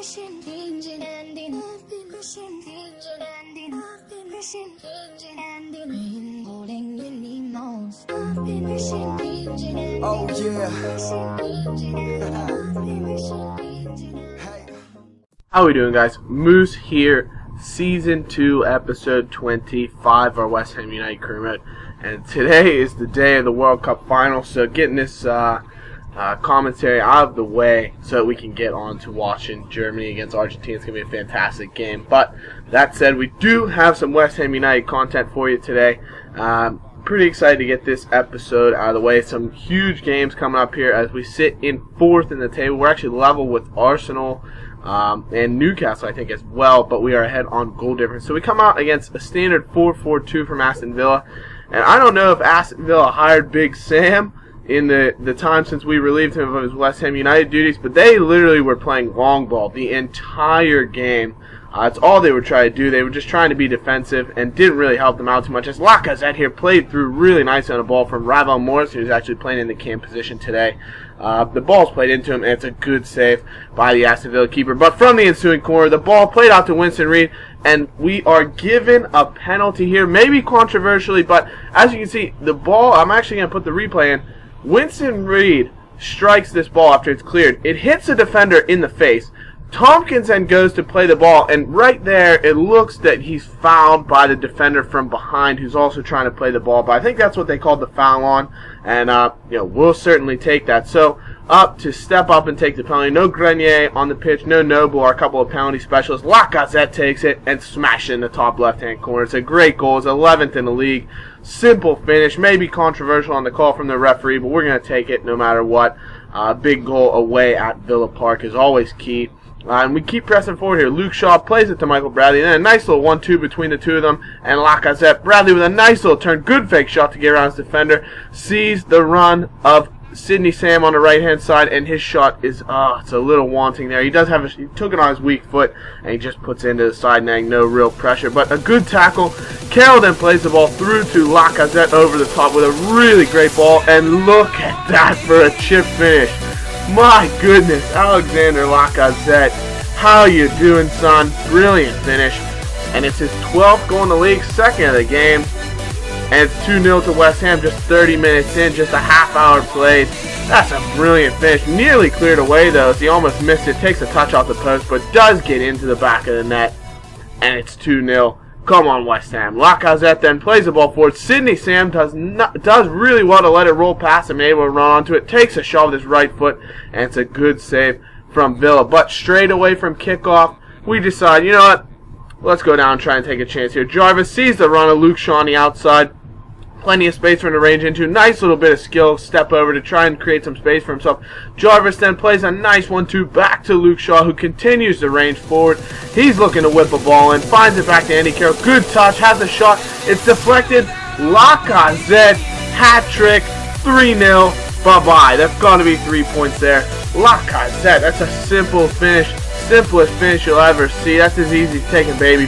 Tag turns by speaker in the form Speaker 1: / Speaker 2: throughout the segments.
Speaker 1: Oh yeah.
Speaker 2: How we doing, guys? Moose here, Season 2, Episode 25 of our West Ham United career mode. And today is the day of the World Cup final, so getting this commentary out of the way so that we can get on to watching Germany against Argentina. It's going to be a fantastic game. But that said, we do have some West Ham United content for you today. Pretty excited to get this episode out of the way. Some huge games coming up here as we sit in 4th in the table. We're actually level with Arsenal and Newcastle, I think, as well, but we are ahead on goal difference. So we come out against a standard 4-4-2 from Aston Villa. And I don't know if Aston Villa hired Big Sam in the time since we relieved him of his West Ham United duties, but they literally were playing long ball the entire game. It's all they were trying to do. They were just trying to be defensive and didn't really help them out too much. As LACAZETTE here played through really nice on a ball from Ravel Morris, who's actually playing in the cam position today. The ball's played into him, and it's a good save by the Aston Villa keeper. But from the ensuing corner, the ball played out to Winston Reid, and we are given a penalty here, maybe controversially, but as you can see, the ball, I'm actually going to put the replay in. Winston Reid strikes this ball after it's cleared. It hits a defender in the face. Tompkins then goes to play the ball, and right there it looks that he's fouled by the defender from behind who's also trying to play the ball. But I think that's what they called the foul on, and we'll certainly take that. So up to step up and take the penalty. No Grenier on the pitch, no Noble, our couple of penalty specialists. LACAZETTE takes it and smashes it in the top left-hand corner. It's a great goal. It's 11th in the league. Simple finish, maybe controversial on the call from the referee, but we're going to take it no matter what. Big goal away at Villa Park is always key. And we keep pressing forward here. Luke Shaw plays it to Michael Bradley. And then a nice little 1-2 between the two of them. And LACAZETTE. Bradley with a nice little turn. Good fake shot to get around his defender. Sees the run of Sidney Sam on the right-hand side. And his shot is, it's a little wanting there. He does have he took it on his weak foot. And he just puts it into the side netting. No real pressure. But a good tackle. Carroll then plays the ball through to LACAZETTE over the top with a really great ball. And look at that for a chip finish. My goodness, Alexander LACAZETTE, how you doing, son? Brilliant finish. And it's his 12th goal in the league, second of the game. And it's 2-0 to West Ham, just 30 minutes in, just a half hour played. That's a brilliant finish. Nearly cleared away, though, as he almost missed it. Takes a touch off the post, but does get into the back of the net. And it's 2-0. Come on, West Ham. LACAZETTE then plays the ball forward. Sidney Sam does really well to let it roll past him, able to run onto it. Takes a shot with his right foot, and it's a good save from Villa. But straight away from kickoff, we decide, you know what? Let's go down and try and take a chance here. Jarvis sees the run of Luke Shaw on the outside. Plenty of space for him to range into. Nice little bit of skill. Step over to try and create some space for himself. Jarvis then plays a nice 1-2 back to Luke Shaw, who continues to range forward. He's looking to whip a ball in. Finds it back to Andy Carroll. Good touch. Has a shot. It's deflected. LACAZETTE. Hat trick. 3-0. Bye-bye. That's got to be 3 points there. LACAZETTE. That's a simple finish. Simplest finish you'll ever see. That's as easy as taking candy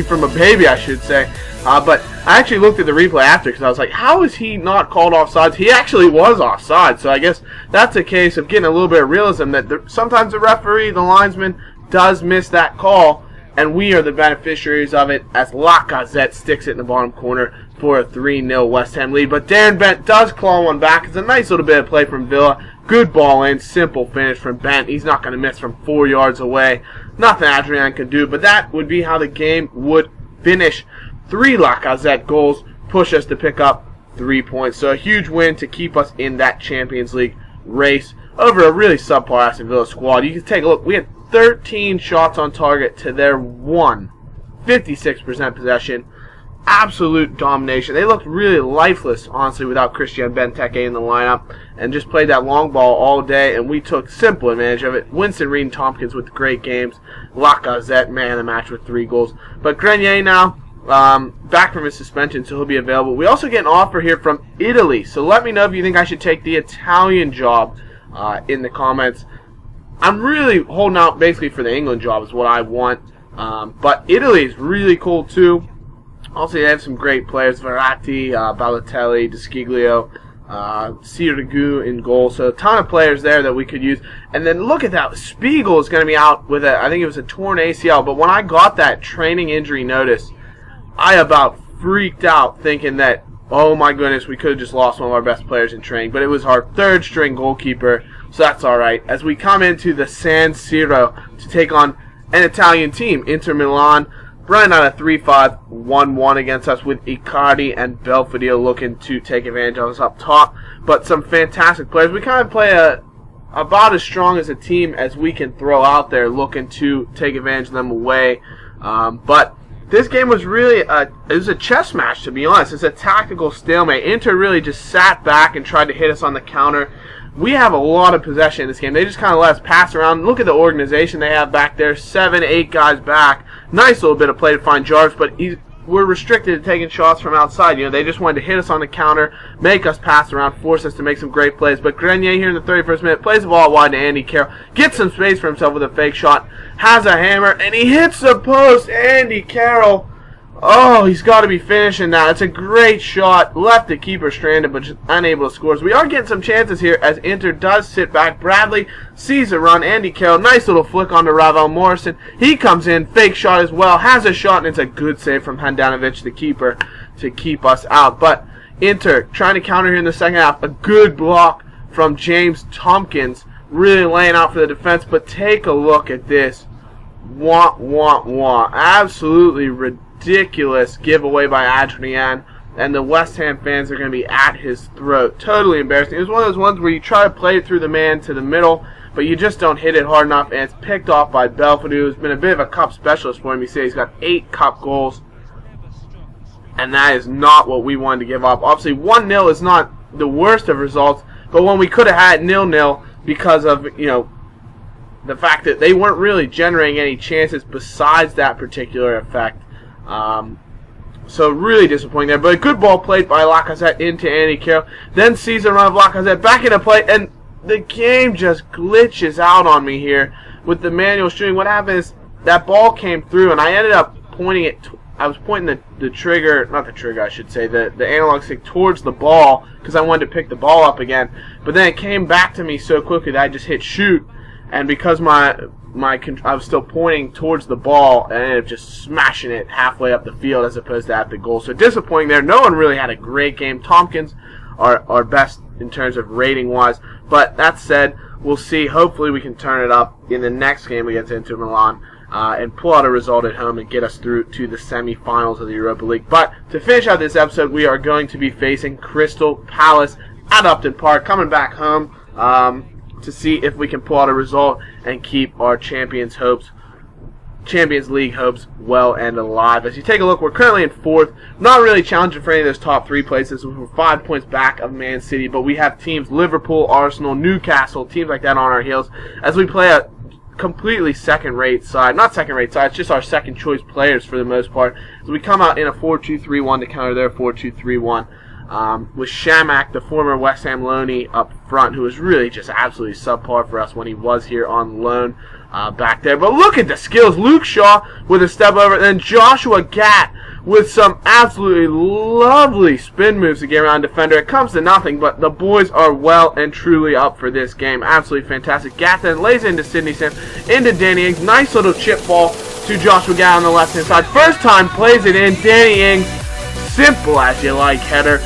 Speaker 2: from a baby, I should say. But I actually looked at the replay after because I was like, how is he not called offside? He actually was offside, so I guess that's a case of getting a little bit of realism that sometimes the referee, the linesman, does miss that call, and we are the beneficiaries of it as LACAZETTE sticks it in the bottom corner for a 3-0 West Ham lead. But Darren Bent does claw one back. It's a nice little bit of play from Villa. Good ball in, simple finish from Bent. He's not going to miss from 4 yards away. Nothing Adrian can do, but that would be how the game would finish. 3 LACAZETTE goals push us to pick up 3 points. So a huge win to keep us in that Champions League race over a really subpar Aston Villa squad. You can take a look. We had 13 shots on target to their 1. 56% possession. Absolute domination. They looked really lifeless, honestly, without Christian Benteke in the lineup, and just played that long ball all day, and we took simple advantage of it. Winston Reid and Tompkins with great games. LACAZETTE, man of the match with 3 goals. But Grenier now, back from his suspension, so he'll be available. We also get an offer here from Italy, so let me know if you think I should take the Italian job in the comments. I'm really holding out basically for the England job is what I want, but Italy is really cool too. Also, they have some great players: Verratti, Balotelli, Desciglio. Siro in goal. So a ton of players there that we could use. And then look at that. Spiegel is going to be out with I think it was a torn ACL. But when I got that training injury notice, I about freaked out thinking that, oh my goodness, we could have just lost one of our best players in training. But it was our third string goalkeeper, so that's alright. As we come into the San Siro to take on an Italian team, Inter Milan, running out a 3-5, 1-1 against us with Icardi and Belfodil looking to take advantage of us up top. But some fantastic players. We kind of play about as strong as a team as we can throw out there, looking to take advantage of them away. But this game was really it was a chess match, to be honest. It's a tactical stalemate. Inter really just sat back and tried to hit us on the counter. We have a lot of possession in this game. They just kind of let us pass around. Look at the organization they have back there. 7, 8 guys back. Nice little bit of play to find Jarvis, but we're restricted to taking shots from outside. You know, they just wanted to hit us on the counter, make us pass around, force us to make some great plays. But Grenier here in the 31st minute plays the ball wide to Andy Carroll, gets some space for himself with a fake shot, has a hammer, and he hits the post. Andy Carroll, oh, he's got to be finishing that. It's a great shot. Left the keeper stranded, but just unable to score. So we are getting some chances here as Inter does sit back. Bradley sees a run. Andy Carroll, nice little flick onto Ravel Morrison. He comes in, fake shot as well, has a shot, and it's a good save from Handanovic, the keeper, to keep us out. But Inter trying to counter here in the second half. A good block from James Tompkins, really laying out for the defense. But take a look at this. Absolutely ridiculous giveaway by Adrian, and the West Ham fans are going to be at his throat. Totally embarrassing. It was one of those ones where you try to play it through the man to the middle, but you just don't hit it hard enough, and it's picked off by Belfodil, who's been a bit of a cup specialist for him. You say he's got 8 cup goals, and that is not what we wanted to give up. Obviously, 1-0 is not the worst of results, but when we could have had 0-0 because of, the fact that they weren't really generating any chances besides that particular effect. So really disappointing there. But a good ball played by Lacazette into Andy Carroll. Then sees a run of Lacazette back into play, and the game just glitches out on me here with the manual shooting. What happened is that ball came through, and I ended up pointing it. I was pointing the trigger, not the trigger, I should say, the analog stick towards the ball because I wanted to pick the ball up again. But then it came back to me so quickly that I just hit shoot. And because I was still pointing towards the ball, I ended up just smashing it halfway up the field as opposed to at the goal. So disappointing there. No one really had a great game. Tompkins are best in terms of rating-wise. But that said, we'll see. Hopefully we can turn it up in the next game against Inter Milan and pull out a result at home and get us through to the semifinals of the Europa League. But to finish out this episode, we are going to be facing Crystal Palace at Upton Park, coming back home. To see if we can pull out a result and keep our Champions League hopes well and alive. As you take a look, we're currently in 4th. Not really challenging for any of those top 3 places. We're 5 points back of Man City, but we have teams Liverpool, Arsenal, Newcastle, teams like that on our heels as we play a completely second-rate side. Not second-rate side, it's just our second-choice players for the most part. So we come out in a 4-2-3-1 to counter their 4-2-3-1. With Shamak, the former West Ham loanee, up front, who was really just absolutely subpar for us when he was here on loan back there. But look at the skills. Luke Shaw with a step over, and then Joshua Gatt with some absolutely lovely spin moves to get around defender. It comes to nothing, but the boys are well and truly up for this game. Absolutely fantastic. Gatt then lays into Sidney Sam, into Danny Ings. Nice little chip ball to Joshua Gatt on the left-hand side. First time plays it in. Danny Ings, simple as you like header.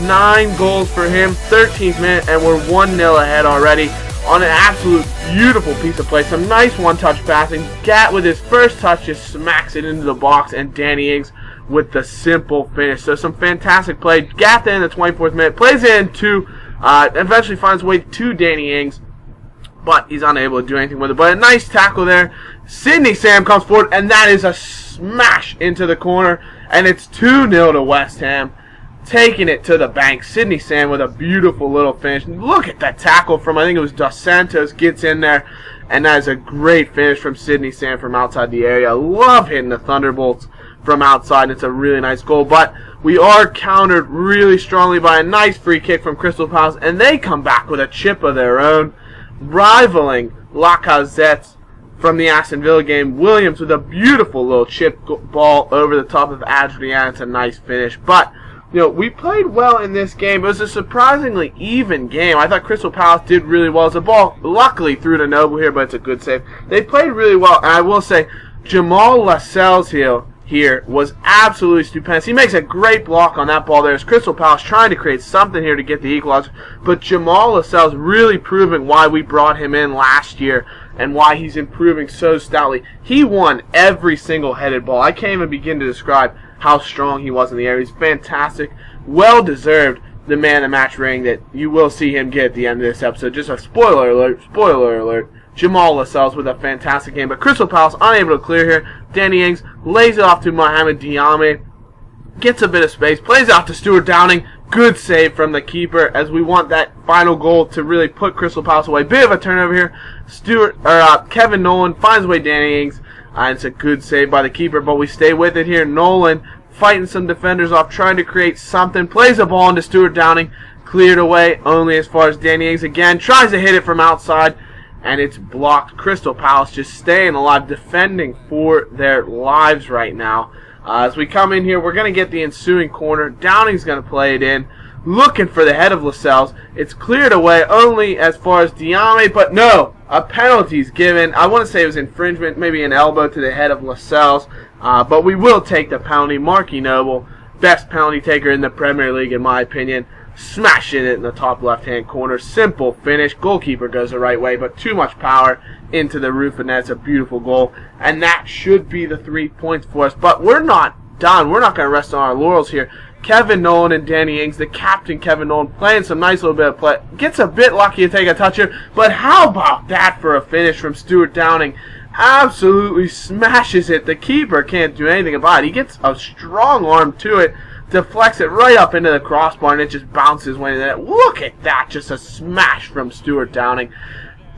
Speaker 2: 9 goals for him, 13th minute, and we're 1-0 ahead already on an absolute beautiful piece of play. Some nice one-touch passing. Gatt with his first touch just smacks it into the box, and Danny Ings with the simple finish. So some fantastic play. Gatt then in the 24th minute plays it into, eventually finds a way to Danny Ings, but he's unable to do anything with it. But a nice tackle there. Sidney Sam comes forward, and that is a smash into the corner, and it's 2-0 to West Ham. Taking it to the bank. Sidney Sam with a beautiful little finish. Look at that tackle from, I think it was Dos Santos, gets in there, and that is a great finish from Sidney Sam from outside the area. I love hitting the Thunderbolts from outside, and it's a really nice goal. But we are countered really strongly by a nice free kick from Crystal Palace, and they come back with a chip of their own, rivaling Lacazette from the Aston Villa game. Williams with a beautiful little chip ball over the top of Adrian. It's a nice finish. But we played well in this game. It was a surprisingly even game. I thought Crystal Palace did really well. It's a ball, luckily, through to Noble here, but it's a good save. They played really well, and I will say, Jamal Lascelles here was absolutely stupendous. He makes a great block on that ball there. It's Crystal Palace trying to create something here to get the equalizer, but Jamal Lascelles really proving why we brought him in last year and why he's improving so stoutly. He won every single headed ball. I can't even begin to describe how strong he was in the air. He's fantastic. Well deserved the man of the match ring that you will see him get at the end of this episode. Just a spoiler alert. Jamal Lascelles with a fantastic game. But Crystal Palace unable to clear here. Danny Ings lays it off to Mohamed Diame. Gets a bit of space. Plays out to Stuart Downing. Good save from the keeper as we want that final goal to really put Crystal Palace away. Bit of a turnover here. Kevin Nolan finds away Danny Ings. And it's a good save by the keeper, but we stay with it here. Nolan fighting some defenders off, trying to create something. Plays a ball into Stuart Downing. Cleared away only as far as Danny Ings again. Tries to hit it from outside, and it's blocked. Crystal Palace just staying alive, defending for their lives right now. As we come in here, we're going to get the ensuing corner. Downing's going to play it in. Looking for the head of Lascelles. It's cleared away only as far as Diame, but no, a penalty's given. I want to say it was infringement, maybe an elbow to the head of Lascelles, but we will take the penalty. Marky Noble, best penalty taker in the Premier League in my opinion, smashing it in the top left-hand corner. Simple finish. Goalkeeper goes the right way, but too much power into the roof, and that's a beautiful goal. And that should be the 3 points for us, but we're not done. We're not going to rest on our laurels here. Kevin Nolan and Danny Ings, the captain Kevin Nolan, playing some nice little bit of play. Gets a bit lucky to take a touch here, but how about that for a finish from Stuart Downing? Absolutely smashes it. The keeper can't do anything about it. He gets a strong arm to it, deflects it right up into the crossbar, and it just bounces when it. Look at that, just a smash from Stuart Downing.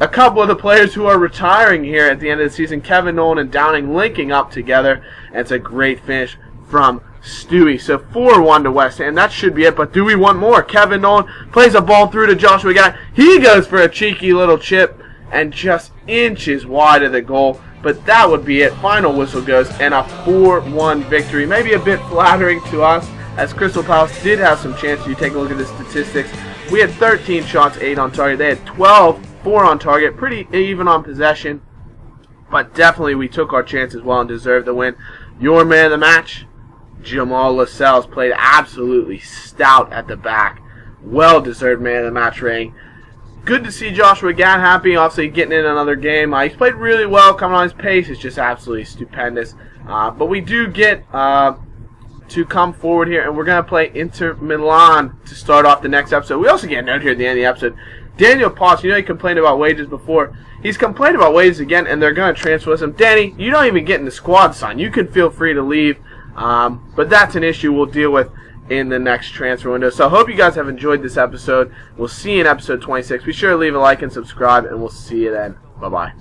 Speaker 2: A couple of the players who are retiring here at the end of the season, Kevin Nolan and Downing linking up together, and it's a great finish from Stewie. So 4-1 to West Ham. That should be it, but do we want more? Kevin Nolan plays a ball through to Joshua Guy. He goes for a cheeky little chip and just inches wide of the goal, but that would be it. Final whistle goes, and a 4-1 victory. Maybe a bit flattering to us, as Crystal Palace did have some chances. You take a look at the statistics. We had 13 shots, 8 on target. They had 12, 4 on target. Pretty even on possession, but definitely we took our chances well and deserved the win. Your man of the match, Jamal Lascelles, played absolutely stout at the back. Well-deserved man of the match ring. Good to see Joshua Gadd happy, obviously getting in another game. He's played really well, coming on his pace. It's just absolutely stupendous. But we do get to come forward here, and we're going to play Inter Milan to start off the next episode. We also get a note here at the end of the episode. Daniel Potts, he complained about wages before. He's complained about wages again, and they're going to transfer him. Danny, you don't even get in the squad, son. You can feel free to leave. But that's an issue we'll deal with in the next transfer window. So I hope you guys have enjoyed this episode. We'll see you in episode 26. Be sure to leave a like and subscribe, and we'll see you then. Bye-bye.